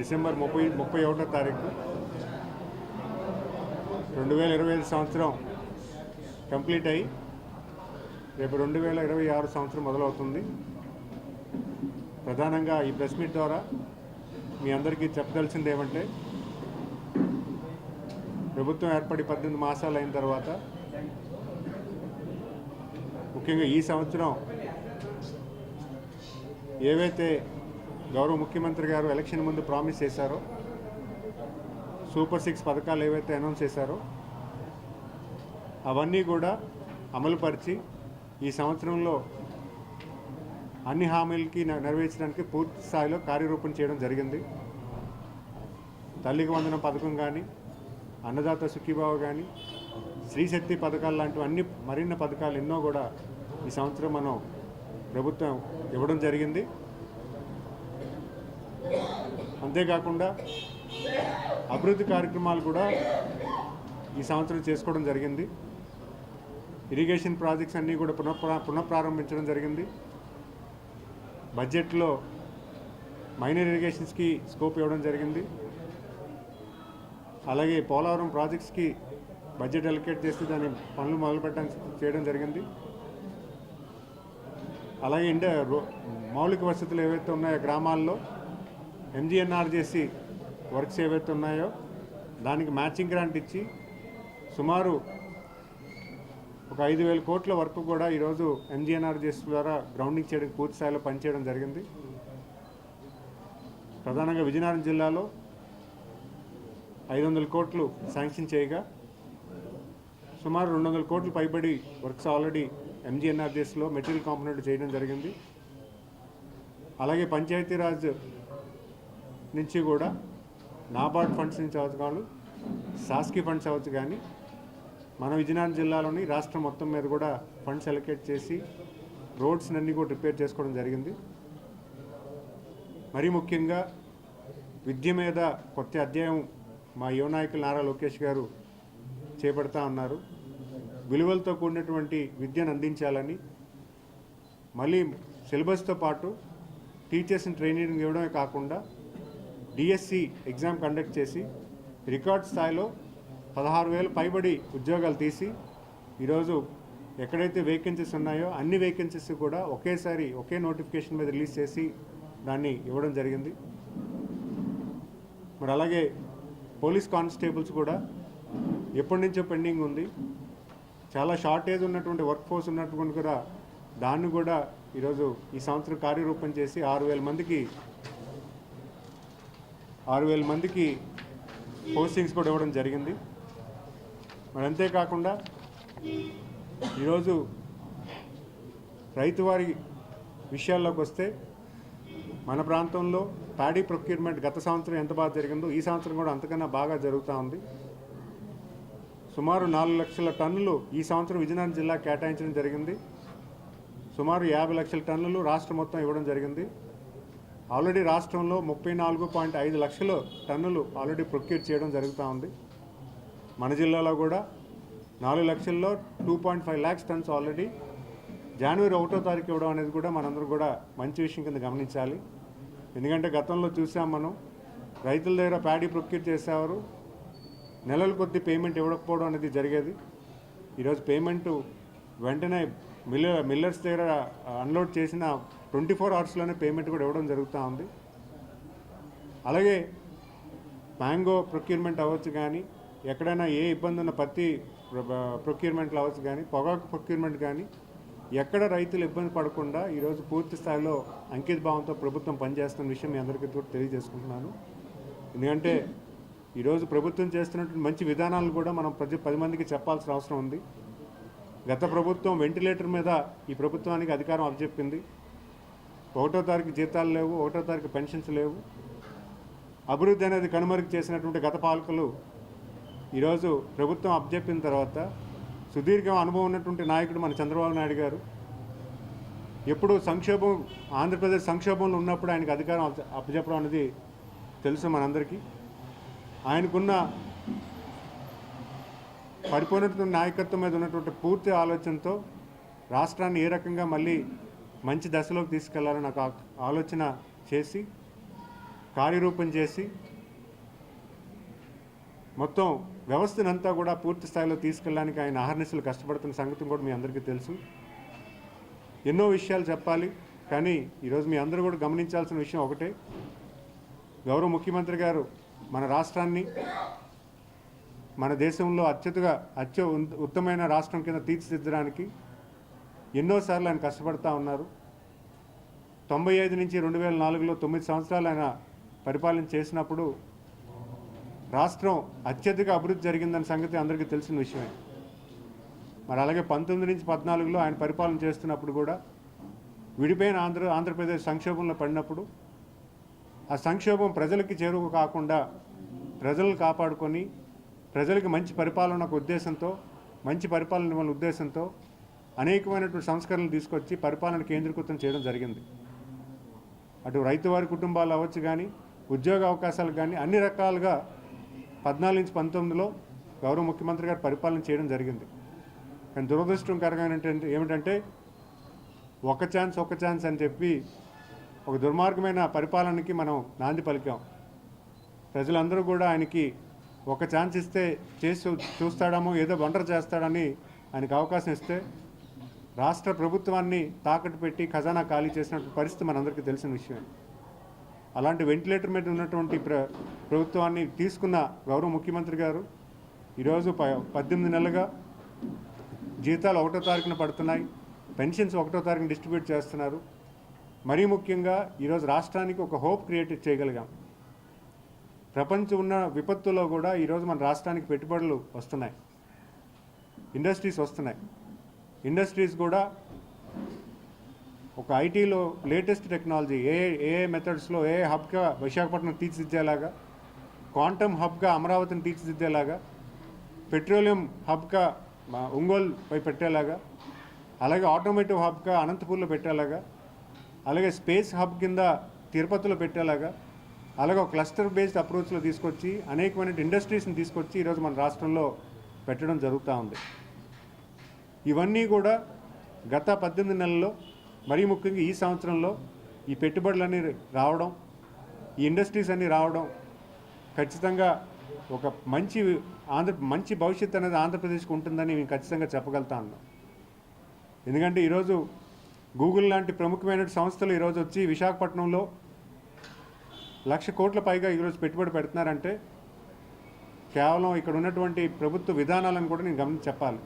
December 31వ తారీఖు 2025 సంవత్సరం complete అయ్యి రేపు 2026 సంవత్సరం మొదలవుతుంది. ప్రధానంగా ఈ ప్రెస్ మీట్ ద్వారా మీ అందరికీ చెప్పదలిసింది ఏమంటే, ప్రభుత్వం ఏర్పడి 18 మాసాలు అయిన తర్వాత ముఖ్యంగా ఈ సంవత్సరం ఏవైతే గౌరవ ముఖ్యమంత్రి గారు ఎలక్షన్ ముందు ప్రామిస్ చేశారో, సూపర్ 6 పథకాలు ఏవైతే అనౌన్స్ చేశారో అవన్నీ కూడా అమలుపరిచి ఈ సంవత్సరంలో అన్ని హామీలకి నెరవేర్చడానికి పూర్తి స్థాయిలో కార్యరూపం చేయడం జరిగింది. తల్లికి వందనం పథకం కానీ, అన్నదాత సుఖీభావ కానీ, శ్రీశక్తి పథకాలు లాంటివి మరిన్ని పథకాలు ఎన్నో కూడా ఈ సంవత్సరం మనం ప్రభుత్వం ఇవ్వడం జరిగింది. అంతేకాకుండా అభివృద్ధి కార్యక్రమాలు కూడా ఈ సంవత్సరం చేసుకోవడం జరిగింది. ఇరిగేషన్ ప్రాజెక్ట్స్ అన్నీ కూడా పునఃప్రారంభించడం జరిగింది. బడ్జెట్లో మైనర్ ఇరిగేషన్స్కి స్కోప్ ఇవ్వడం జరిగింది. అలాగే పోలవరం ప్రాజెక్ట్స్కి బడ్జెట్ అలొకేట్ చేసి దాని పనులు చేయడం జరిగింది. అలాగే మౌలిక వసతులు ఏవైతే ఉన్నాయో గ్రామాల్లో MGNRGC వర్క్స్ ఏవైతే ఉన్నాయో దానికి మ్యాచింగ్ గ్రాంట్ ఇచ్చి సుమారు ఒక 5,000 కోట్ల వరకు కూడా ఈరోజు MGNRGC ద్వారా గ్రౌండింగ్ చేయడానికి పూర్తి స్థాయిలో పనిచేయడం జరిగింది. ప్రధానంగా విజయనగరం జిల్లాలో 500 కోట్లు శాంక్షన్ చేయగా సుమారు 200 కోట్లు పైబడి వర్క్స్ ఆల్రెడీ MGNRGCలో మెటీరియల్ కాంపోనెంట్ చేయడం జరిగింది. అలాగే పంచాయతీరాజ్ నుంచి కూడా నాబార్డ్ ఫండ్స్ నుంచి అవచ్చు కానీ, శాస్కీ ఫండ్స్ అవచ్చు కానీ, మన విజయనగరం జిల్లాలోని రాష్ట్రం మొత్తం మీద కూడా ఫండ్స్ అలొకేట్ చేసి రోడ్స్ అన్నీ కూడా రిపేర్ చేసుకోవడం జరిగింది. మరీ ముఖ్యంగా విద్య మీద కొత్త అధ్యాయం మా యువ నాయకులు నారా లోకేష్ గారు చేపడతా ఉన్నారు. విలువలతో కూడినటువంటి విద్యను అందించాలని, మళ్ళీ సిలబస్తో పాటు టీచర్స్ని ట్రైనింగ్ ఇవ్వడమే కాకుండా DSC ఎగ్జామ్ కండక్ట్ చేసి రికార్డ్ స్థాయిలో 16,000 పైబడి ఉద్యోగాలు తీసి ఈరోజు ఎక్కడైతే వేకెన్సీస్ ఉన్నాయో అన్ని వేకెన్సీస్ కూడా ఒకేసారి ఒకే నోటిఫికేషన్ మీద రిలీజ్ చేసి దాన్ని ఇవ్వడం జరిగింది. మరి అలాగే పోలీస్ కానిస్టేబుల్స్ కూడా ఎప్పటి నుంచో పెండింగ్ ఉంది. చాలా షార్టేజ్ ఉన్నటువంటి వర్క్ ఫోర్స్ ఉన్నటువంటి కూడా దాన్ని కూడా ఈరోజు ఈ సంవత్సరం కార్యరూపం చేసి 6,000 మందికి పోస్టింగ్స్ కూడా ఇవ్వడం జరిగింది. మరి అంతేకాకుండా ఈరోజు రైతువారి విషయాల్లోకి వస్తే మన ప్రాంతంలో ప్యాడీ ప్రొక్యూర్మెంట్ గత సంవత్సరం ఎంత బాగా జరిగిందో ఈ సంవత్సరం కూడా అంతకన్నా బాగా జరుగుతూ ఉంది. సుమారు 4 లక్షల టన్నులు ఈ సంవత్సరం విజయనగరం జిల్లా కేటాయించడం జరిగింది. సుమారు 50 లక్షల టన్నులు రాష్ట్రం మొత్తం ఇవ్వడం జరిగింది. ఆల్రెడీ రాష్ట్రంలో 34.5 లక్షల టన్నులు ఆల్రెడీ ప్రొక్యూర్ చేయడం జరుగుతూ ఉంది. మన జిల్లాలో కూడా 4 లక్షల్లో 2.5 lakhs టన్స్ ఆల్రెడీ జనవరి 1వ తారీఖు ఇవ్వడం అనేది కూడా మనందరూ కూడా మంచి విషయం కింద గమనించాలి. ఎందుకంటే గతంలో చూసాం మనం, రైతుల దగ్గర ప్యాడీ ప్రొక్యూర్ చేసేవారు, నెలల కొద్ది పేమెంట్ ఇవ్వకపోవడం అనేది జరిగేది. ఈరోజు పేమెంటు వెంటనే మిల్లర్స్ దగ్గర అన్లోడ్ చేసిన 24 అవర్స్లోనే పేమెంట్ కూడా ఇవ్వడం జరుగుతూ ఉంది. అలాగే మ్యాంగో ప్రొక్యూర్మెంట్ అవ్వచ్చు కానీ, ఎక్కడైనా ఏ ఇబ్బంది ఉన్న పత్తి ప్రొక్యూర్మెంట్లు అవ్వచ్చు కానీ, పొగాకు ప్రొక్యూర్మెంట్ కానీ, ఎక్కడ రైతులు ఇబ్బంది పడకుండా ఈరోజు పూర్తి స్థాయిలో అంకిత భావంతో ప్రభుత్వం పనిచేస్తున్న విషయం మీ అందరికీ కూడా తెలియజేసుకుంటున్నాను. ఎందుకంటే ఈరోజు ప్రభుత్వం చేస్తున్నటువంటి మంచి విధానాలు కూడా మనం 10 మందికి చెప్పాల్సిన అవసరం ఉంది. గత ప్రభుత్వం వెంటిలేటర్ మీద ఈ ప్రభుత్వానికి అధికారం అప్పచెప్పింది. 1వ తారీఖు జీతాలు లేవు, 1వ తారీఖు పెన్షన్స్ లేవు. అభివృద్ధి అనేది కనుమరుగు చేసినటువంటి గత పాలకులు ఈరోజు ప్రభుత్వం అప్పచెప్పిన తర్వాత సుదీర్ఘ అనుభవం ఉన్నటువంటి నాయకుడు మన చంద్రబాబు నాయుడు గారు ఎప్పుడు ఆంధ్రప్రదేశ్ సంక్షోభంలో ఉన్నప్పుడు ఆయనకు అధికారం అప్పచెప్పడం అనేది తెలుసు మనందరికీ. ఆయనకున్న పరిపూర్ణ నాయకత్వం మీద ఉన్నటువంటి పూర్తి ఆలోచనతో రాష్ట్రాన్ని ఏ రకంగా మళ్ళీ మంచి దశలోకి తీసుకెళ్లాలని నాకు ఆలోచన చేసి కార్యరూపం చేసి మొత్తం వ్యవస్థనంతా కూడా పూర్తి స్థాయిలో తీసుకెళ్ళడానికి ఆయన అహర్నిశలు కష్టపడుతున్న సంగతి కూడా మీ అందరికీ తెలుసు. ఎన్నో విషయాలు చెప్పాలి, కానీ ఈరోజు మీ అందరూ కూడా గమనించాల్సిన విషయం ఒకటే, గౌరవ ముఖ్యమంత్రి గారు మన రాష్ట్రాన్ని మన దేశంలో ఉత్తమమైన రాష్ట్రం కింద తీర్చిదిద్దడానికి ఎన్నోసార్లు ఆయన కష్టపడుతూ ఉన్నారు. 95 నుంచి 2004లో 9 సంవత్సరాలు ఆయన పరిపాలన చేసినప్పుడు రాష్ట్రం అత్యధిక అభివృద్ధి జరిగిందన్న సంగతి అందరికీ తెలిసిన విషయమే. మరి అలాగే 19 నుంచి 14లో ఆయన పరిపాలన చేస్తున్నప్పుడు కూడా విడిపోయిన ఆంధ్రప్రదేశ్ సంక్షోభంలో పడినప్పుడు ఆ సంక్షోభం ప్రజలకి చేరువ కాకుండా ప్రజలను కాపాడుకొని ప్రజలకు మంచి పరిపాలన ఉద్దేశంతో, మంచి పరిపాలన ఇవ్వాలనే ఉద్దేశంతో అనేకమైనటువంటి సంస్కరణలు తీసుకొచ్చి పరిపాలన కేంద్రీకృతం చేయడం జరిగింది. అటు రైతు వారి కుటుంబాలు అవ్వచ్చు కానీ, ఉద్యోగ అవకాశాలు కానీ, అన్ని రకాలుగా 14 నుంచి 19లో గౌరవ ముఖ్యమంత్రి గారు పరిపాలన చేయడం జరిగింది. కానీ దురదృష్టకరంగా ఏమిటంటే ఒక ఛాన్స్ అని చెప్పి ఒక దుర్మార్గమైన పరిపాలనకి మనం నాంది పలికాం. ప్రజలందరూ కూడా ఆయనకి ఒక ఛాన్స్ ఇస్తే చేసి చూస్తాడేమో, ఏదో వండర్ చేస్తాడని ఆయనకు అవకాశం ఇస్తే రాష్ట్ర ప్రభుత్వాన్ని తాకట్టు పెట్టి ఖజానా ఖాళీ చేసినటువంటి పరిస్థితి మనందరికీ తెలిసిన విషయం. అలాంటి వెంటిలేటర్ మీద ఉన్నటువంటి ప్రభుత్వాన్ని తీసుకున్న గౌరవ ముఖ్యమంత్రి గారు ఈరోజు 18 నెలలుగా జీతాలు 1వ తారీఖున పడుతున్నాయి, పెన్షన్స్ 1వ తారీఖున డిస్ట్రిబ్యూట్ చేస్తున్నారు. మరీ ముఖ్యంగా ఈరోజు రాష్ట్రానికి ఒక హోప్ క్రియేట్ చేయగలిగాం. ప్రపంచం ఉన్న విపత్తులో కూడా ఈరోజు మన రాష్ట్రానికి పెట్టుబడులు వస్తున్నాయి, ఇండస్ట్రీస్ వస్తున్నాయి. ఇండస్ట్రీస్ కూడా ఒక ఐటీలో లేటెస్ట్ టెక్నాలజీ ఏఏ మెథడ్స్లో ఏఏ హబ్గా విశాఖపట్నం తీర్చిదిద్దేలాగా, క్వాంటమ్ హబ్గా అమరావతిని తీర్చిదిద్దేలాగా, పెట్రోలియం హబ్గా ఒంగోలు పై పెట్టేలాగా, అలాగే ఆటోమేటివ్ హబ్గా అనంతపూర్లో పెట్టేలాగా, అలాగే స్పేస్ హబ్ కింద తిరుపతిలో పెట్టేలాగా, అలాగే ఒక క్లస్టర్ బేస్డ్ అప్రోచ్లో తీసుకొచ్చి అనేకమైన ఇండస్ట్రీస్ని తీసుకొచ్చి ఈరోజు మన రాష్ట్రంలో పెట్టడం జరుగుతూ ఉంది. ఇవన్నీ కూడా గత 18 నెలల్లో, మరీ ముఖ్యంగా ఈ సంవత్సరంలో ఈ పెట్టుబడులన్నీ రావడం, ఈ ఇండస్ట్రీస్ అన్నీ రావడం ఖచ్చితంగా ఒక మంచి భవిష్యత్తు అనేది ఆంధ్రప్రదేశ్కి ఉంటుందని మేము ఖచ్చితంగా చెప్పగలుగుతా ఉన్నాం. ఎందుకంటే ఈరోజు గూగుల్ లాంటి ప్రముఖమైన సంస్థలు ఈరోజు వచ్చి విశాఖపట్నంలో 1,00,000 కోట్ల పైగా ఈరోజు పెట్టుబడి పెడుతున్నారంటే కేవలం ఇక్కడ ఉన్నటువంటి ప్రభుత్వ విధానాలను కూడా నేను చెప్పాలి.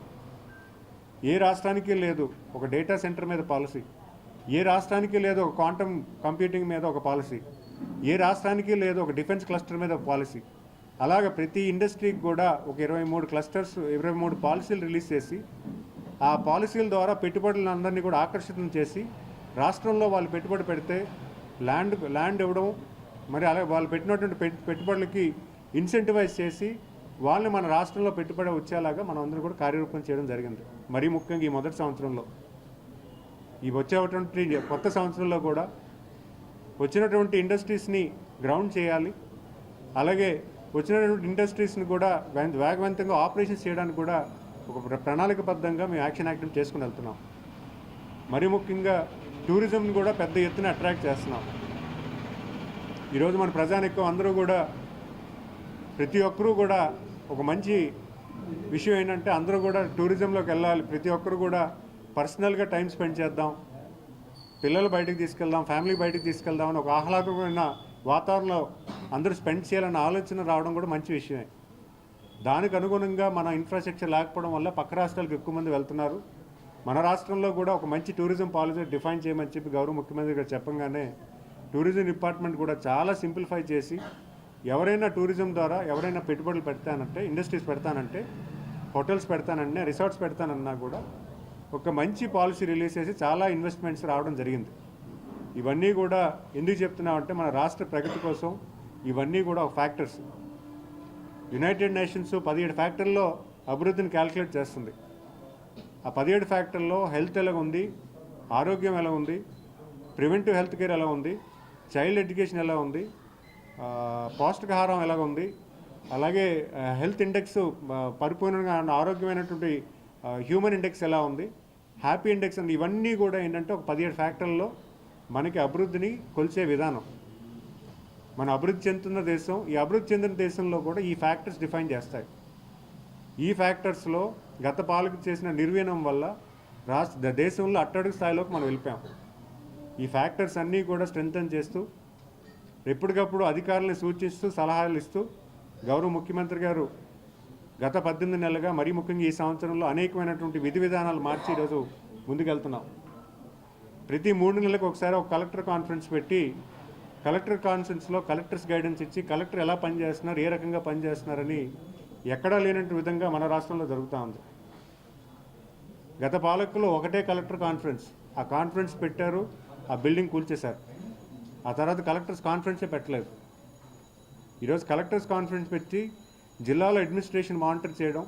ఏ రాష్ట్రానికి లేదు ఒక డేటా సెంటర్ మీద పాలసీ, ఏ రాష్ట్రానికి లేదు ఒక క్వాంటమ్ కంప్యూటింగ్ మీద ఒక పాలసీ, ఏ రాష్ట్రానికి లేదు ఒక డిఫెన్స్ క్లస్టర్ మీద ఒక పాలసీ. అలాగే ప్రతి ఇండస్ట్రీకి కూడా ఒక 23 క్లస్టర్స్ 23 పాలసీలు రిలీజ్ చేసి ఆ పాలసీల ద్వారా పెట్టుబడులందరినీ కూడా ఆకర్షితం చేసి రాష్ట్రంలో వాళ్ళు పెట్టుబడి పెడితే ల్యాండ్ ఇవ్వడం, మరి అలాగే వాళ్ళు పెట్టినటువంటి పెట్టుబడులకి ఇన్సెంటివైజ్ చేసి వాళ్ళని మన రాష్ట్రంలో పెట్టుబడి వచ్చేలాగా మనం అందరూ కూడా కార్యరూపం చేయడం జరిగింది. మరీ ముఖ్యంగా ఈ మొదటి సంవత్సరంలో, ఈ వచ్చేటువంటి కొత్త సంవత్సరంలో కూడా వచ్చినటువంటి ఇండస్ట్రీస్ని గ్రౌండ్ చేయాలి. అలాగే వచ్చినటువంటి ఇండస్ట్రీస్ని కూడా వేగవంతంగా ఆపరేషన్స్ చేయడానికి కూడా ఒక ప్రణాళికబద్ధంగా మేము యాక్షన్ చేసుకుని వెళ్తున్నాం. మరీ ముఖ్యంగా టూరిజంని కూడా పెద్ద ఎత్తున అట్రాక్ట్ చేస్తున్నాం. ఈరోజు మన ప్రజానికం అందరూ కూడా, ప్రతి ఒక్కరూ కూడా ఒక మంచి విషయం ఏంటంటే అందరూ కూడా టూరిజంలోకి వెళ్ళాలి. ప్రతి ఒక్కరు కూడా పర్సనల్గా టైం స్పెండ్ చేద్దాం, పిల్లలు బయటకు తీసుకెళ్దాం, ఫ్యామిలీ బయటకు తీసుకెళ్దాం అని ఒక ఆహ్లాదకరమైన వాతావరణంలో అందరూ స్పెండ్ చేయాలన్న ఆలోచన రావడం కూడా మంచి విషయమే. దానికి అనుగుణంగా మన ఇన్ఫ్రాస్ట్రక్చర్ లేకపోవడం వల్ల పక్క రాష్ట్రాలకు ఎక్కువ మంది వెళ్తున్నారు. మన రాష్ట్రంలో కూడా ఒక మంచి టూరిజం పాలసీ డిఫైన్ చేయమని చెప్పి గౌరవ ముఖ్యమంత్రి గారు చెప్పగానే టూరిజం డిపార్ట్మెంట్ కూడా చాలా సింప్లిఫై చేసి ఎవరైనా టూరిజం ద్వారా ఎవరైనా పెట్టుబడులు పెడతానంటే, ఇండస్ట్రీస్ పెడతానంటే, హోటల్స్ పెడతానంటే, రిసార్ట్స్ పెడతానన్నా కూడా ఒక మంచి పాలసీ రిలీజ్ చేసి చాలా ఇన్వెస్ట్మెంట్స్ రావడం జరిగింది. ఇవన్నీ కూడా ఎందుకు చెప్తున్నామంటే మన రాష్ట్ర ప్రగతి కోసం ఇవన్నీ కూడా ఒక ఫ్యాక్టర్స్. యునైటెడ్ నేషన్స్ 17 ఫ్యాక్టర్లో అభివృద్ధిని క్యాల్కులేట్ చేస్తుంది. ఆ 17 ఫ్యాక్టర్లో హెల్త్ ఎలా ఉంది, ఆరోగ్యం ఎలా ఉంది, ప్రివెంటివ్ హెల్త్ కేర్ ఎలా ఉంది, చైల్డ్ ఎడ్యుకేషన్ ఎలా ఉంది, పౌష్టికాహారం ఎలా ఉంది, అలాగే హెల్త్ ఇండెక్స్ పరిపూర్ణంగా ఆరోగ్యమైనటువంటి హ్యూమన్ ఇండెక్స్ ఎలా ఉంది, హ్యాపీ ఇండెక్స్ అండ్ ఇవన్నీ కూడా ఏంటంటే ఒక 17 ఫ్యాక్టర్లలో మనకి అభివృద్ధిని కొలిచే విధానం. మన అభివృద్ధి చెందుతున్న దేశం, ఈ అభివృద్ధి చెందిన దేశంలో కూడా ఈ ఫ్యాక్టర్స్ డిఫైన్ చేస్తాయి. ఈ ఫ్యాక్టర్స్లో గత పాలక చేసిన నిర్వీణం వల్ల దేశంలో అట్టడుగు స్థాయిలోకి మనం వెళ్ళిపోయాం. ఈ ఫ్యాక్టర్స్ అన్నీ కూడా స్ట్రెంథన్ చేస్తూ ఎప్పటికప్పుడు అధికారులను సూచిస్తూ సలహాలు ఇస్తూ గౌరవ ముఖ్యమంత్రి గారు గత 18 నెలలుగా మరీ ముఖ్యంగా ఈ సంవత్సరంలో అనేకమైనటువంటి విధి విధానాలు మార్చి ఈరోజు ముందుకెళ్తున్నాం. ప్రతి 3 నెలలకు ఒకసారి ఒక కలెక్టర్ కాన్ఫరెన్స్ పెట్టి కలెక్టర్ కాన్ఫరెన్స్లో కలెక్టర్స్ గైడెన్స్ ఇచ్చి కలెక్టర్ ఎలా పనిచేస్తున్నారు, ఏ రకంగా పనిచేస్తున్నారని ఎక్కడా లేనట్టు విధంగా మన రాష్ట్రంలో జరుగుతూ ఉంది. గత పాలకులు ఒకటే కలెక్టర్ కాన్ఫరెన్స్, ఆ కాన్ఫరెన్స్ పెట్టారు, ఆ బిల్డింగ్ కూల్చేశారు. ఆ తర్వాత కలెక్టర్స్ కాన్ఫరెన్సే పెట్టలేదు. ఈరోజు కలెక్టర్స్ కాన్ఫరెన్స్ పెట్టి జిల్లాలో అడ్మినిస్ట్రేషన్ మానిటర్ చేయడం,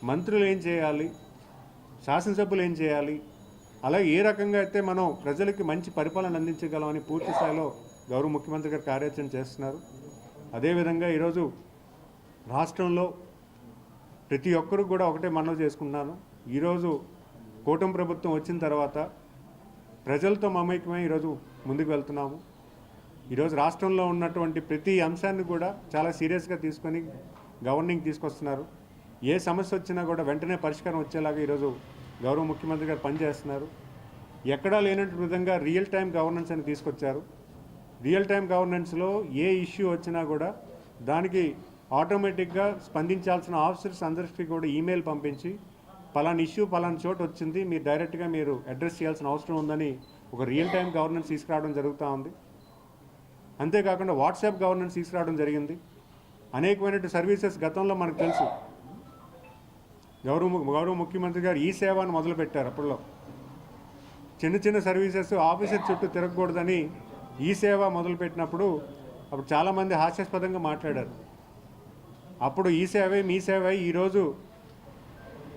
మంత్రులు ఏం చేయాలి, శాసనసభ్యులు ఏం చేయాలి, అలాగే ఏ రకంగా అయితే మనం ప్రజలకి మంచి పరిపాలన అందించగలమని పూర్తి స్థాయిలో గౌరవ ముఖ్యమంత్రి గారు కార్యాచరణ చేస్తున్నారు. అదేవిధంగా ఈరోజు రాష్ట్రంలో ప్రతి ఒక్కరు కూడా ఒకటే మనవి చేసుకుంటున్నాను. ఈరోజు కూటమి ప్రభుత్వం వచ్చిన తర్వాత ప్రజలతో మమేకమై ఈరోజు ముందుకు వెళ్తున్నాము. ఈరోజు రాష్ట్రంలో ఉన్నటువంటి ప్రతి అంశాన్ని కూడా చాలా సీరియస్గా తీసుకొని గవర్నింగ్ తీసుకొస్తున్నారు. ఏ సమస్య వచ్చినా కూడా వెంటనే పరిష్కారం వచ్చేలాగా ఈరోజు గౌరవ ముఖ్యమంత్రి గారు పనిచేస్తున్నారు. ఎక్కడా లేనట్టు విధంగా రియల్ టైం గవర్నెన్స్ అని తీసుకొచ్చారు. రియల్ టైం గవర్నెన్స్లో ఏ ఇష్యూ వచ్చినా కూడా దానికి ఆటోమేటిక్గా స్పందించాల్సిన ఆఫీసర్స్ అందరికీ కూడా ఈమెయిల్ పంపించి పలానా ఇష్యూ పలానా చోటు వచ్చింది, మీరు డైరెక్ట్గా మీరు అడ్రస్ చేయాల్సిన అవసరం ఉందని ఒక రియల్ టైం గవర్నెన్స్ తీసుకురావడం జరుగుతూ ఉంది. అంతేకాకుండా వాట్సాప్ గవర్నెన్స్ తీసుకురావడం జరిగింది. అనేకమైన సర్వీసెస్ గతంలో మనకు తెలుసు, గౌరవ ముఖ్యమంత్రి గారు ఈ సేవను మొదలుపెట్టారు. అప్పట్లో చిన్న చిన్న సర్వీసెస్ ఆఫీసర్ చుట్టూ తిరగకూడదని ఈ సేవ మొదలుపెట్టినప్పుడు అప్పుడు చాలామంది హాస్యాస్పదంగా మాట్లాడారు. అప్పుడు ఈ సేవే మీ సేవ ఈరోజు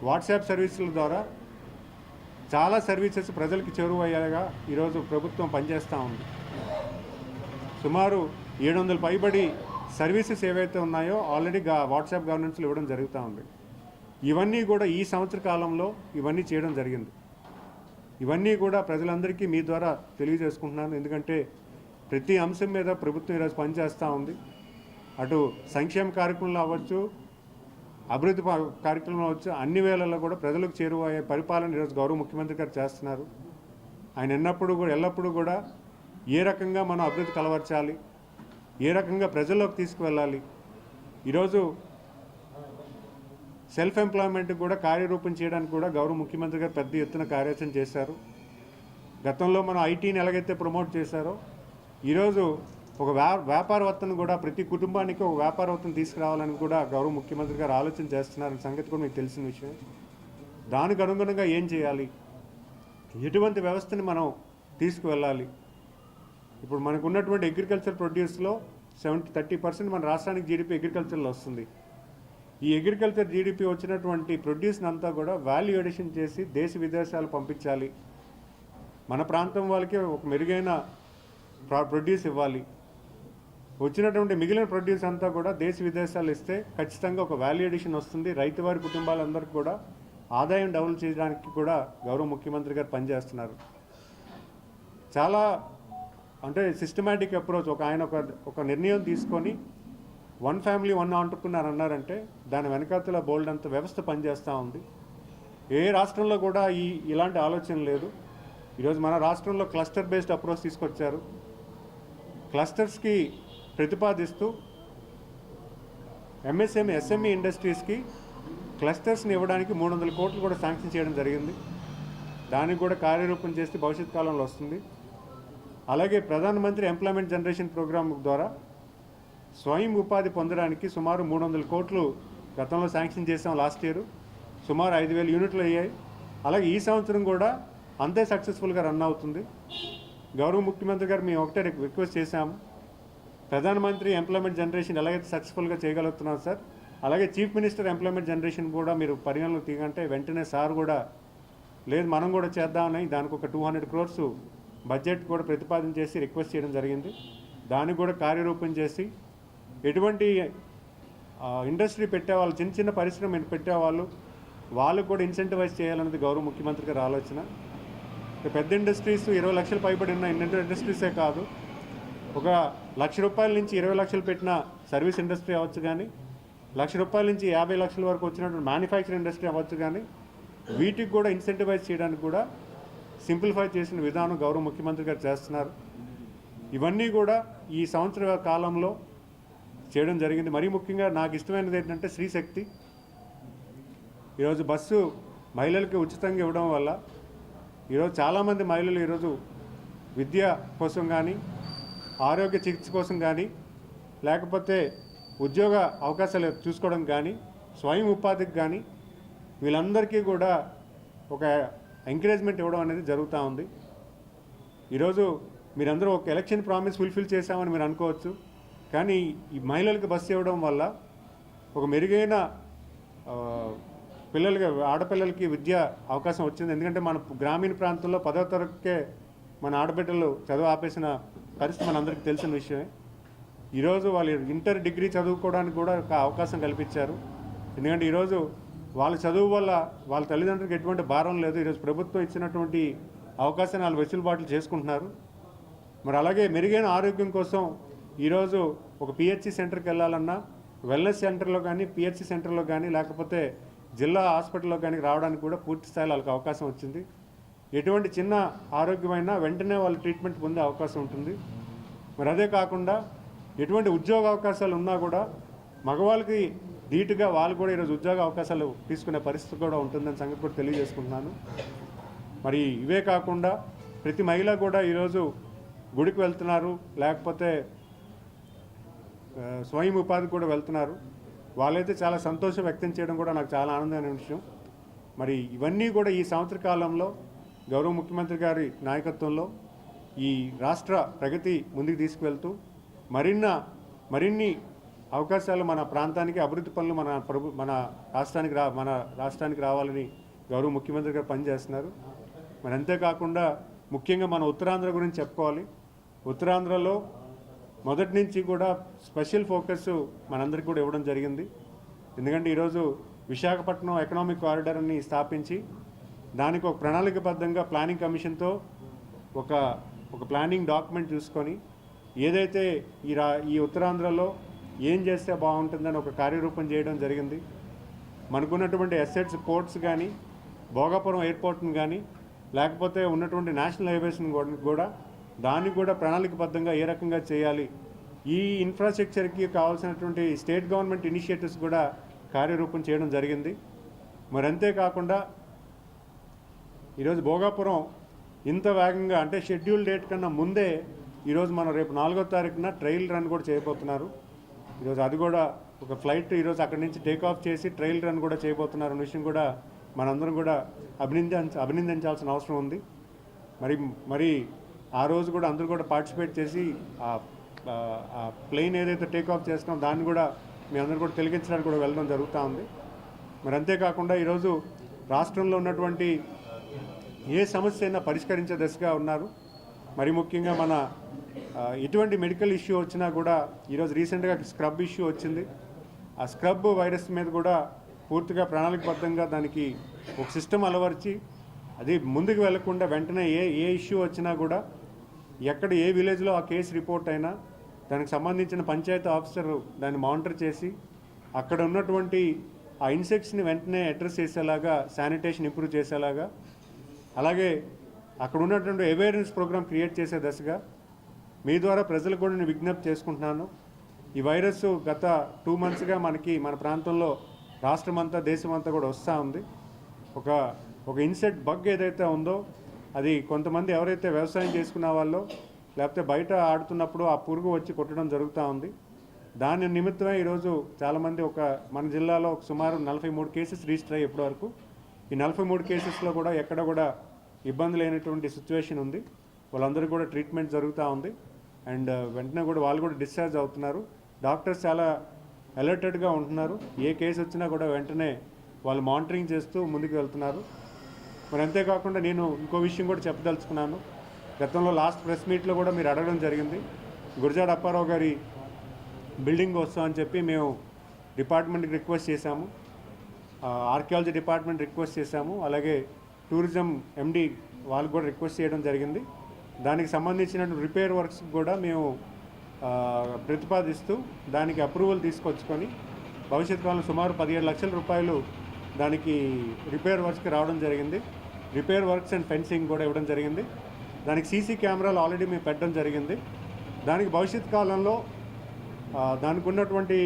వాట్సాప్ సర్వీసుల ద్వారా చాలా సర్వీసెస్ ప్రజలకు చేరువయ్యేలాగా ఈరోజు ప్రభుత్వం పనిచేస్తూ ఉంది. సుమారు 700 పైబడి సర్వీసెస్ ఏవైతే ఉన్నాయో ఆల్రెడీ వాట్సాప్ గవర్నెన్స్లో ఇవ్వడం జరుగుతూ ఉంది. ఇవన్నీ కూడా ఈ సంవత్సర కాలంలో ఇవన్నీ చేయడం జరిగింది. ఇవన్నీ కూడా ప్రజలందరికీ మీ ద్వారా తెలియజేసుకుంటున్నాను. ఎందుకంటే ప్రతి అంశం మీద ప్రభుత్వం ఈరోజు పనిచేస్తూ ఉంది. అటు సంక్షేమ కార్యక్రమాలు అవ్వచ్చు, అభివృద్ధి కార్యక్రమాలు అవ్వచ్చు, అన్ని వేళల్లో కూడా ప్రజలకు చేరువయ్యే పరిపాలన ఈరోజు గౌరవ ముఖ్యమంత్రి గారు చేస్తున్నారు. ఆయన ఎల్లప్పుడూ కూడా ఏ రకంగా మనం అభివృద్ధి కలవర్చాలి, ఏ రకంగా ప్రజల్లోకి తీసుకువెళ్ళాలి. ఈరోజు సెల్ఫ్ ఎంప్లాయ్మెంట్కి కూడా కార్యరూపం చేయడానికి కూడా గౌరవ ముఖ్యమంత్రి గారు పెద్ద ఎత్తున కార్యాచరణ చేశారు. గతంలో మనం ఐటీని ఎలాగైతే ప్రమోట్ చేశారో ఈరోజు ఒక వ్యాపారవేత్తను కూడా ప్రతి కుటుంబానికి ఒక వ్యాపారవేత్తను తీసుకురావాలని కూడా గౌరవ ముఖ్యమంత్రి గారు ఆలోచన చేస్తున్నారనే సంగతి కూడా మీకు తెలిసిన విషయం. దానికి అనుగుణంగా ఏం చేయాలి, ఎటువంటి వ్యవస్థని మనం తీసుకువెళ్ళాలి. ఇప్పుడు మనకు ఉన్నటువంటి అగ్రికల్చర్ ప్రొడ్యూస్లో 30% మన రాష్ట్రానికి జీడిపి అగ్రికల్చర్లో వస్తుంది. ఈ అగ్రికల్చర్ జీడిపి వచ్చినటువంటి ప్రొడ్యూస్ని అంతా కూడా వాల్యూ ఎడిషన్ చేసి దేశ విదేశాలు పంపించాలి. మన ప్రాంతం వాళ్ళకి ఒక మెరుగైన ప్రొడ్యూస్ ఇవ్వాలి. వచ్చినటువంటి మిగిలిన ప్రొడ్యూస్ అంతా కూడా దేశ విదేశాలు ఇస్తే ఖచ్చితంగా ఒక వాల్యూ ఎడిషన్ వస్తుంది. రైతువారి కుటుంబాలందరికీ కూడా ఆదాయం డబుల్ చేయడానికి కూడా గౌరవ ముఖ్యమంత్రి గారు పనిచేస్తున్నారు. చాలా అంటే సిస్టమేటిక్ అప్రోచ్ ఆయన ఒక నిర్ణయం తీసుకొని 1 ఫ్యామిలీ 1 ఆంటర్‌ప్రెన్యూర్ అన్నారంటే దాని వెనకాతల బోల్డ్ అంత వ్యవస్థ పనిచేస్తూ ఉంది. ఏ రాష్ట్రంలో కూడా ఇలాంటి ఆలోచన లేదు. ఈరోజు మన రాష్ట్రంలో క్లస్టర్ బేస్డ్ అప్రోచ్ తీసుకొచ్చారు. క్లస్టర్స్కి ప్రతిపాదిస్తూ ఎస్ఎంఈ ఇండస్ట్రీస్కి క్లస్టర్స్ని ఇవ్వడానికి 300 కోట్లు కూడా శాంక్షన్ చేయడం జరిగింది. దానికి కూడా కార్యరూపం చేస్తే భవిష్యత్ కాలంలో వస్తుంది. అలాగే ప్రధానమంత్రి ఎంప్లాయ్మెంట్ జనరేషన్ ప్రోగ్రామ్ ద్వారా స్వయం ఉపాధి పొందడానికి సుమారు 300 కోట్లు గతంలో శాంక్షన్ చేసాం. లాస్ట్ ఇయర్ సుమారు 5,000 యూనిట్లు అయ్యాయి. అలాగే ఈ సంవత్సరం కూడా అంతే సక్సెస్ఫుల్గా రన్ అవుతుంది. గౌరవ ముఖ్యమంత్రి గారు మేము ఒకటే రిక్వెస్ట్ చేశాము, ప్రధానమంత్రి ఎంప్లాయ్మెంట్ జనరేషన్ ఎలాగైతే సక్సెస్ఫుల్గా చేయగలుగుతున్నాం సార్, అలాగే చీఫ్ మినిస్టర్ ఎంప్లాయ్మెంట్ జనరేషన్ కూడా మీరు పరిగణలోకి తీయగంటే వెంటనే సార్ కూడా లేదు మనం కూడా చేద్దామని దానికి ఒక 200 crores బడ్జెట్ కూడా ప్రతిపాదన చేసి రిక్వెస్ట్ చేయడం జరిగింది. దానికి కూడా కార్యరూపం చేసి ఎటువంటి ఇండస్ట్రీ పెట్టేవాళ్ళు, చిన్న చిన్న పరిశ్రమ పెట్టేవాళ్ళు వాళ్ళకు కూడా ఇన్సెంటివైజ్ చేయాలన్నది గౌరవ ముఖ్యమంత్రి గారి ఆలోచన. పెద్ద ఇండస్ట్రీస్ 20 లక్షలు పైబడి ఉన్న ఇండస్ట్రీసే కాదు, ఒక ₹1,00,000 నుంచి 20 లక్షలు పెట్టిన సర్వీస్ ఇండస్ట్రీ అవ్వచ్చు, కానీ ₹1,00,000 నుంచి 50 లక్షల వరకు వచ్చినటువంటి మ్యానుఫ్యాక్చరింగ్ ఇండస్ట్రీ అవ్వచ్చు, కానీ వీటికి కూడా ఇన్సెంటివైజ్ చేయడానికి కూడా సింప్లిఫై చేసిన విధానం గౌరవ ముఖ్యమంత్రి గారు చేస్తున్నారు. ఇవన్నీ కూడా ఈ సంవత్సర కాలంలో చేయడం జరిగింది. మరీ ముఖ్యంగా నాకు ఇష్టమైనది ఏంటంటే శ్రీశక్తి. ఈరోజు బస్సు మహిళలకి ఉచితంగా ఇవ్వడం వల్ల ఈరోజు చాలామంది మహిళలు ఈరోజు విద్య కోసం కానీ, ఆరోగ్య చికిత్స కోసం కానీ, లేకపోతే ఉద్యోగ అవకాశాలు చూసుకోవడం కానీ, స్వయం ఉపాధికి కానీ వీళ్ళందరికీ కూడా ఒక ఎంకరేజ్మెంట్ ఇవ్వడం అనేది జరుగుతూ ఉంది. ఈరోజు మీరందరూ ఒక ఎలక్షన్ ప్రామిస్ ఫుల్ఫిల్ చేశామని మీరు అనుకోవచ్చు, కానీ ఈ మహిళలకు బస్సు ఇవ్వడం వల్ల ఒక మెరుగైన ఆడపిల్లలకి విద్య అవకాశం వచ్చింది. ఎందుకంటే మన గ్రామీణ ప్రాంతంలో 10వ తరగతికే మన ఆడబిడ్డలు చదువు ఆపేసిన పరిస్థితి మనందరికీ తెలిసిన విషయమే. ఈరోజు వాళ్ళు ఇంటర్ డిగ్రీ చదువుకోవడానికి కూడా ఒక అవకాశం కల్పించారు. ఎందుకంటే ఈరోజు వాళ్ళ చదువు వల్ల వాళ్ళ తల్లిదండ్రులకు ఎటువంటి భారం లేదు. ఈరోజు ప్రభుత్వం ఇచ్చినటువంటి అవకాశాన్ని వాళ్ళు వెసులుబాట్లు చేసుకుంటున్నారు. మరి అలాగే మెరుగైన ఆరోగ్యం కోసం ఈరోజు ఒక పిహెచ్సి సెంటర్కి వెళ్ళాలన్నా వెల్నెస్ సెంటర్లో కానీ, పిహెచ్సి సెంటర్లో కానీ, లేకపోతే జిల్లా హాస్పిటల్లో కానీ రావడానికి కూడా పూర్తి స్థాయిలో వాళ్ళకి అవకాశం వచ్చింది. ఎటువంటి చిన్న ఆరోగ్యమైనా వెంటనే వాళ్ళు ట్రీట్మెంట్ పొందే అవకాశం ఉంటుంది. మరి అదే కాకుండా ఎటువంటి ఉద్యోగ అవకాశాలు ఉన్నా కూడా మగవాళ్ళకి ధీటుగా వాళ్ళు కూడా ఈరోజు ఉద్యోగ అవకాశాలు తీసుకునే పరిస్థితి కూడా ఉంటుందని సంగతి కూడా తెలియజేసుకుంటున్నాను. మరి ఇవే కాకుండా ప్రతి మహిళ కూడా ఈరోజు గుడికి వెళ్తున్నారు, లేకపోతే స్వయం ఉపాధికి కూడా వెళ్తున్నారు. వాళ్ళైతే చాలా సంతోషం వ్యక్తం చేయడం కూడా నాకు చాలా ఆనందమైన విషయం. మరి ఇవన్నీ కూడా ఈ సంవత్సర కాలంలో గౌరవ ముఖ్యమంత్రి గారి నాయకత్వంలో ఈ రాష్ట్ర ప్రగతి ముందుకు తీసుకువెళ్తూ మరిన్ని అవకాశాలు మన ప్రాంతానికి, అభివృద్ధి పనులు మన రాష్ట్రానికి రావాలని గౌరవ ముఖ్యమంత్రి గారు పనిచేస్తున్నారు. మరి అంతేకాకుండా ముఖ్యంగా మన ఉత్తరాంధ్ర గురించి చెప్పుకోవాలి. ఉత్తరాంధ్రలో మొదటి నుంచి కూడా స్పెషల్ ఫోకస్ మనందరికీ కూడా ఇవ్వడం జరిగింది. ఎందుకంటే ఈరోజు విశాఖపట్నం ఎకనామిక్ కారిడార్ని స్థాపించి దానికి ఒక ప్రణాళికబద్ధంగా ప్లానింగ్ కమిషన్తో ఒక ప్లానింగ్ డాక్యుమెంట్ చూసుకొని ఏదైతే ఈ ఉత్తరాంధ్రలో ఏం చేస్తే బాగుంటుందని ఒక కార్యరూపం చేయడం జరిగింది. మనకున్నటువంటి ఎస్సెట్స్, పోర్ట్స్ కానీ, భోగాపురం ఎయిర్పోర్ట్ని కానీ, లేకపోతే ఉన్నటువంటి నేషనల్ హైవేస్ని కూడా దాన్ని కూడా ప్రణాళికబద్ధంగా ఏ రకంగా చేయాలి, ఈ ఇన్ఫ్రాస్ట్రక్చర్కి కావాల్సినటువంటి స్టేట్ గవర్నమెంట్ ఇనిషియేటివ్స్ కూడా కార్యరూపం చేయడం జరిగింది. మరి అంతేకాకుండా ఈరోజు భోగాపురం ఇంత వేగంగా అంటే షెడ్యూల్ డేట్ కన్నా ముందే ఈరోజు మనం రేపు 4వ తారీఖున ట్రయల్ రన్ కూడా చేయబోతున్నారు. ఈరోజు అది కూడా ఒక ఫ్లైట్ ఈరోజు అక్కడి నుంచి టేక్ ఆఫ్ చేసి ట్రయల్ రన్ కూడా చేయబోతున్నారు అనే విషయం కూడా మనందరం కూడా అభినందించాల్సిన అవసరం ఉంది. మరి ఆ రోజు కూడా అందరూ కూడా పార్టిసిపేట్ చేసి ఆ ప్లేన్ ఏదైతే టేక్ ఆఫ్ చేస్తున్నాం దాన్ని కూడా మీ అందరూ కూడా తిలకించడానికి కూడా వెళ్ళడం జరుగుతూ ఉంది. మరి అంతేకాకుండా ఈరోజు రాష్ట్రంలో ఉన్నటువంటి ఏ సమస్య అయినా పరిష్కరించే దశగా ఉన్నారు. మరి ముఖ్యంగా మన ఎటువంటి మెడికల్ ఇష్యూ వచ్చినా కూడా ఈరోజు రీసెంట్గా స్క్రబ్ ఇష్యూ వచ్చింది. ఆ స్క్రబ్ వైరస్ మీద కూడా పూర్తిగా ప్రణాళికబద్ధంగా దానికి ఒక సిస్టమ్ అలవర్చి అది ముందుకు వెళ్లకుండా వెంటనే ఏ ఇష్యూ వచ్చినా కూడా ఎక్కడ ఏ విలేజ్లో ఆ కేసు రిపోర్ట్ అయినా దానికి సంబంధించిన పంచాయతీ ఆఫీసర్ దాన్ని మానిటర్ చేసి అక్కడ ఉన్నటువంటి ఆ ఇన్సెక్ట్స్ని వెంటనే అడ్రస్ చేసేలాగా, శానిటేషన్ ఇంప్రూవ్ చేసేలాగా, అలాగే అక్కడ ఉన్నటువంటి అవేర్నెస్ ప్రోగ్రామ్ క్రియేట్ చేసే దశగా మీ ద్వారా ప్రజలకు కూడా నేను విజ్ఞప్తి చేసుకుంటున్నాను. ఈ వైరస్ గత 2 monthsగా మన ప్రాంతంలో రాష్ట్రమంతా, దేశమంతా కూడా వస్తూ ఉంది. ఒక ఇన్సెక్ట్ బగ్ ఏదైతే ఉందో అది కొంతమంది ఎవరైతే వ్యవసాయం చేసుకున్న వాళ్ళో లేకపోతే బయట ఆడుతున్నప్పుడు ఆ పురుగు వచ్చి కొట్టడం జరుగుతూ ఉంది. దాని నిమిత్తమే ఈరోజు చాలామంది మన జిల్లాలో సుమారు 43 కేసెస్ రిజిస్టర్ అయ్యి ఇప్పటివరకు. ఈ 43 కేసెస్లో కూడా ఎక్కడ కూడా ఇబ్బంది లేనటువంటి సిచ్యువేషన్ ఉంది. వాళ్ళందరూ కూడా ట్రీట్మెంట్ జరుగుతూ ఉంది. అండ్ వెంటనే కూడా వాళ్ళు కూడా డిశ్చార్జ్ అవుతున్నారు. డాక్టర్స్ చాలా అలర్టెడ్గా ఉంటున్నారు. ఏ కేసు వచ్చినా కూడా వెంటనే వాళ్ళు మానిటరింగ్ చేస్తూ ముందుకు వెళ్తున్నారు. మరి అంతేకాకుండా నేను ఇంకో విషయం కూడా చెప్పదలుచుకున్నాను. గతంలో లాస్ట్ ప్రెస్ మీట్లో కూడా మీరు అడగడం జరిగింది. గురజాడ అప్పారావు గారి బిల్డింగ్ వస్తాం అని చెప్పి మేము డిపార్ట్మెంట్కి రిక్వెస్ట్ చేశాము, ఆర్కియాలజీ డిపార్ట్మెంట్ రిక్వెస్ట్ చేశాము, అలాగే టూరిజం ఎండి వాళ్ళు కూడా రిక్వెస్ట్ చేయడం జరిగింది. దానికి సంబంధించిన రిపేర్ వర్క్స్ కూడా మేము ప్రతిపాదిస్తూ దానికి అప్రూవల్ తీసుకొచ్చుకొని భవిష్యత్ కాలంలో సుమారు 17 లక్షల రూపాయలు దానికి రిపేర్ వర్క్స్కి రావడం జరిగింది. రిపేర్ వర్క్స్ అండ్ ఫెన్సింగ్ కూడా ఇవ్వడం జరిగింది. దానికి సీసీ కెమెరాలు ఆల్రెడీ మేము పెట్టడం జరిగింది. దానికి భవిష్యత్ కాలంలో దానికి ఉన్నటువంటి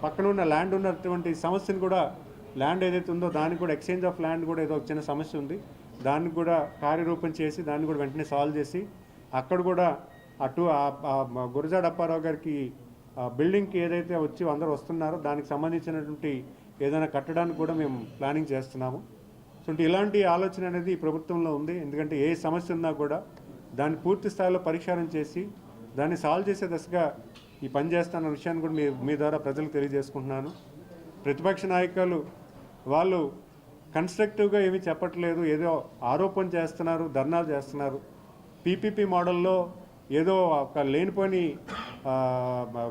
పక్కన ఉన్న ల్యాండ్ ఉన్నటువంటి సమస్యను కూడా, ల్యాండ్ ఏదైతే ఉందో దానికి కూడా ఎక్స్చేంజ్ ఆఫ్ ల్యాండ్ కూడా ఏదో చిన్న సమస్య ఉంది, దాన్ని కూడా కార్యరూపం చేసి దాన్ని కూడా వెంటనే సాల్వ్ చేసి అక్కడ కూడా అటు గురజాడ అప్పారావు గారికి బిల్డింగ్కి ఏదైతే వచ్చి అందరూ వస్తున్నారో దానికి సంబంధించినటువంటి ఏదైనా కట్టడానికి కూడా మేము ప్లానింగ్ చేస్తున్నాము. సో ఇలాంటి ఆలోచన అనేది ఈ ప్రభుత్వంలో ఉంది. ఎందుకంటే ఏ సమస్య ఉన్నా కూడా దాన్ని పూర్తి స్థాయిలో పరిష్కారం చేసి దాన్ని సాల్వ్ చేసే దశగా ఈ పని చేస్తున్న విషయాన్ని కూడా మీ ద్వారా ప్రజలకు తెలియజేసుకుంటున్నాను. ప్రతిపక్ష నాయకులు వాళ్ళు కన్స్ట్రక్టివ్గా ఏమీ చెప్పట్లేదు, ఏదో ఆరోపణ చేస్తున్నారు, ధర్నాలు చేస్తున్నారు. పీపీపీ మోడల్లో ఏదో ఒక లేనిపోని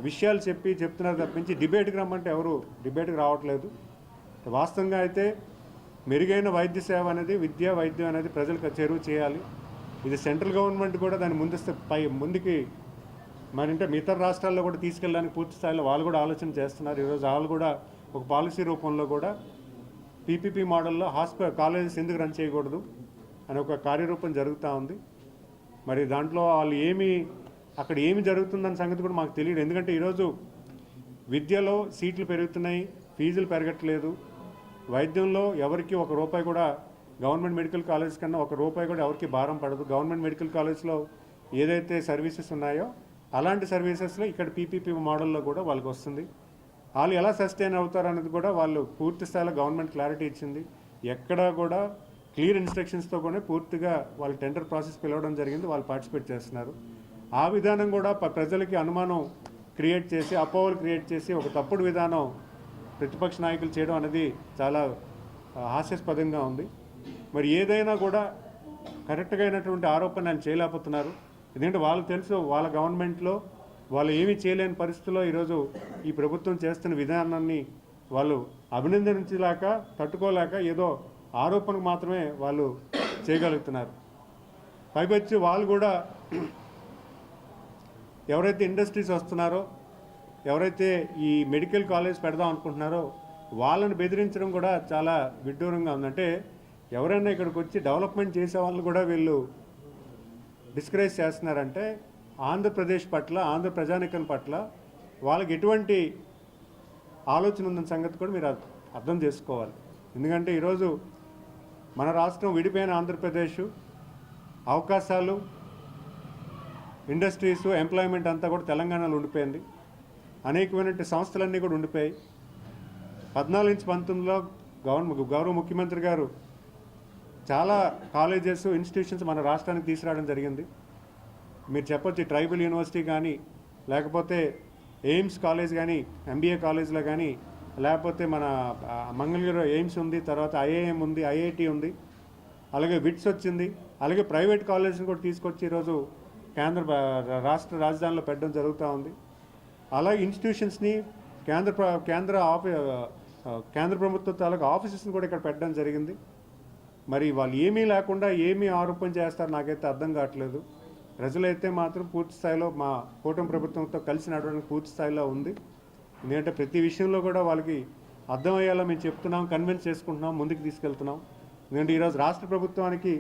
విషయాలు చెప్తున్నారు తప్పించి డిబేట్కి రమ్మంటే ఎవరు డిబేట్కి రావట్లేదు. వాస్తవంగా అయితే మెరుగైన వైద్య సేవ అనేది, విద్య వైద్యం అనేది ప్రజలకు చేరువ చేయాలి. ఇది సెంట్రల్ గవర్నమెంట్ కూడా దాన్ని ముందుకి మరింటే ఇతర రాష్ట్రాల్లో కూడా తీసుకెళ్ళడానికి పూర్తి స్థాయిలో వాళ్ళు కూడా ఆలోచన చేస్తున్నారు. ఈరోజు వాళ్ళు కూడా ఒక పాలసీ రూపంలో కూడా పీపీపీ మోడల్లో కాలేజెస్ ఎందుకు రన్ చేయకూడదు అని ఒక కార్యరూపం జరుగుతూ ఉంది. మరి దాంట్లో వాళ్ళు అక్కడ ఏమి జరుగుతుందన్న సంగతి కూడా మాకు తెలియదు. ఎందుకంటే ఈరోజు విద్యలో సీట్లు పెరుగుతున్నాయి, ఫీజులు పెరగట్లేదు. వైద్యంలో ఎవరికి ₹1 కూడా గవర్నమెంట్ మెడికల్ కాలేజ్ కన్నా ₹1 కూడా ఎవరికి భారం పడదు. గవర్నమెంట్ మెడికల్ కాలేజ్లో ఏదైతే సర్వీసెస్ ఉన్నాయో అలాంటి సర్వీసెస్లో ఇక్కడ పీపీపీ మోడల్లో కూడా వాళ్ళకి వస్తుంది. వాళ్ళు ఎలా సస్టైన్ అవుతారు అనేది కూడా వాళ్ళు పూర్తి స్థాయిలో గవర్నమెంట్ క్లారిటీ ఇచ్చింది. ఎక్కడా కూడా క్లియర్ ఇన్స్ట్రక్షన్స్తో కూడా పూర్తిగా వాళ్ళు టెండర్ ప్రాసెస్ పిలవడం జరిగింది, వాళ్ళు పార్టిసిపేట్ చేస్తున్నారు. ఆ విధానం కూడా ప్రజలకి అనుమానం క్రియేట్ చేసి, అపోహలు క్రియేట్ చేసి ఒక తప్పుడు విధానం ప్రతిపక్ష నాయకులు చేయడం అనేది చాలా హాస్యాస్పదంగా ఉంది. మరి ఏదైనా కూడా కరెక్ట్గా అయినటువంటి ఆరోపణ ఆయన చేయలేకపోతున్నారు. ఎందుకంటే వాళ్ళకి తెలుసు వాళ్ళ గవర్నమెంట్లో వాళ్ళు ఏమీ చేయలేని పరిస్థితుల్లో ఈరోజు ఈ ప్రభుత్వం చేస్తున్న విధానాన్ని వాళ్ళు అభినందించలేక, తట్టుకోలేక ఏదో ఆరోపణకు మాత్రమే వాళ్ళు చేయగలుగుతున్నారు. పైపచ్చి వాళ్ళు కూడా ఎవరైతే ఇండస్ట్రీస్ వస్తున్నారో, ఎవరైతే ఈ మెడికల్ కాలేజ్ పెడదాం అనుకుంటున్నారో వాళ్ళని బెదిరించడం కూడా చాలా విడ్డూరంగా ఉందంటే, ఎవరైనా ఇక్కడికి వచ్చి డెవలప్మెంట్ చేసే వాళ్ళు కూడా వీళ్ళు డిస్కరేజ్ చేస్తున్నారంటే ఆంధ్రప్రదేశ్ పట్ల, ఆంధ్ర ప్రజానికం పట్ల వాళ్ళకి ఎటువంటి ఆలోచన ఉందన్న సంగతి కూడా మీరు అర్థం చేసుకోవాలి. ఎందుకంటే ఈరోజు మన రాష్ట్రం విడిపోయిన ఆంధ్రప్రదేశ్, అవకాశాలు, ఇండస్ట్రీస్, ఎంప్లాయ్మెంట్ అంతా కూడా తెలంగాణలో ఉండిపోయింది. అనేకమైన సంస్థలన్నీ కూడా ఉండిపోయాయి. 14 నుంచి 19లో గౌరవ ముఖ్యమంత్రి గారు చాలా కాలేజెస్, ఇన్స్టిట్యూషన్స్ మన రాష్ట్రానికి తీసుకురావడం జరిగింది. మీరు చెప్పొచ్చు ట్రైబల్ యూనివర్సిటీ కానీ, లేకపోతే ఎయిమ్స్ కాలేజ్ కానీ, ఎంబీఏ కాలేజ్లో కానీ, లేకపోతే మన మంగళగిరిలో ఎయిమ్స్ ఉంది, తర్వాత ఐఐఎం ఉంది, ఐఐటి ఉంది, అలాగే విట్స్ వచ్చింది, అలాగే ప్రైవేట్ కాలేజ్ని కూడా తీసుకొచ్చి ఈరోజు రాష్ట్ర రాజధానిలో పెట్టడం జరుగుతూ ఉంది. అలాగే ఇన్స్టిట్యూషన్స్ని కేంద్ర ప్రభుత్వ తాలూకు ఆఫీసెస్ని కూడా ఇక్కడ పెట్టడం జరిగింది. మరి వాళ్ళు ఏమీ లేకుండా ఏమీ ఆరోపణ చేస్తారో నాకైతే అర్థం కావట్లేదు. ప్రజలైతే మాత్రం పూర్తి స్థాయిలో మా కూటమి ప్రభుత్వంతో కలిసి నడవడానికి పూర్తి స్థాయిలో ఉంది. ఎందుకంటే ప్రతి విషయంలో కూడా వాళ్ళకి అర్థమయ్యేలా మేము చెప్తున్నాం, కన్విన్స్ చేసుకుంటున్నాం, ముందుకు తీసుకెళ్తున్నాం. ఎందుకంటే ఈరోజు రాష్ట్ర ప్రభుత్వానికి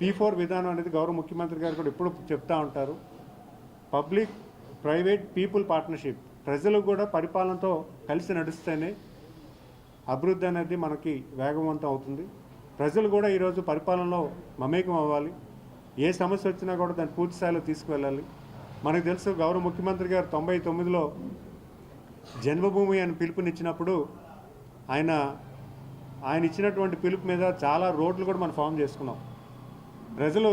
P4 విధానం అనేది గౌరవ ముఖ్యమంత్రి గారు కూడా ఎప్పుడు చెప్తూ ఉంటారు. పబ్లిక్ ప్రైవేట్ పీపుల్ పార్ట్నర్షిప్, ప్రజలు కూడా పరిపాలనతో కలిసి నడుస్తేనే అభివృద్ధి అనేది మనకి వేగవంతం అవుతుంది. ప్రజలు కూడా ఈరోజు పరిపాలనలో మమేకం అవ్వాలి. ఏ సమస్య వచ్చినా కూడా దాన్ని పూర్తి స్థాయిలో తీసుకువెళ్ళాలి. మనకు తెలుసు గౌరవ ముఖ్యమంత్రి గారు 99లో జన్మభూమి అని పిలుపునిచ్చినప్పుడు ఆయన ఇచ్చినటువంటి పిలుపు మీద చాలా రోడ్లు కూడా మనం ఫామ్ చేసుకున్నాం. ప్రజలు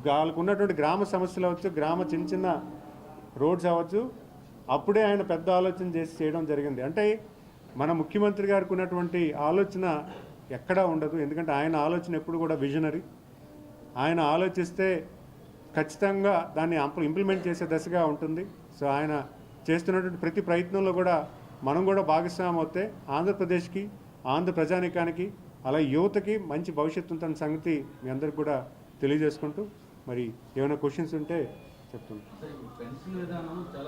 వాళ్ళకు ఉన్నటువంటి గ్రామ సమస్యలు అవ్వచ్చు, గ్రామ చిన్న చిన్న రోడ్స్ అవ్వచ్చు, అప్పుడే ఆయన పెద్ద ఆలోచన చేసి చేయడం జరిగింది. అంటే మన ముఖ్యమంత్రి గారికి ఉన్నటువంటి ఆలోచన ఎక్కడా ఉండదు. ఎందుకంటే ఆయన ఆలోచన ఎప్పుడు కూడా విజనరీ. ఆయన ఆలోచిస్తే ఖచ్చితంగా దాన్ని ఇంప్లిమెంట్ చేసే దశగా ఉంటుంది. సో ఆయన చేస్తున్నటువంటి ప్రతి ప్రయత్నంలో కూడా మనం కూడా భాగస్వామ్యం అవుతే ఆంధ్రప్రదేశ్కి, ఆంధ్ర ప్రజానికానికి, అలా యువతకి మంచి భవిష్యత్తు ఉంటున్న సంగతి మీ అందరికి కూడా తెలియజేసుకుంటూ, మరి ఏమైనా క్వశ్చన్స్ ఉంటే చెప్తున్నాను. పెన్షన్ విధానం చాలా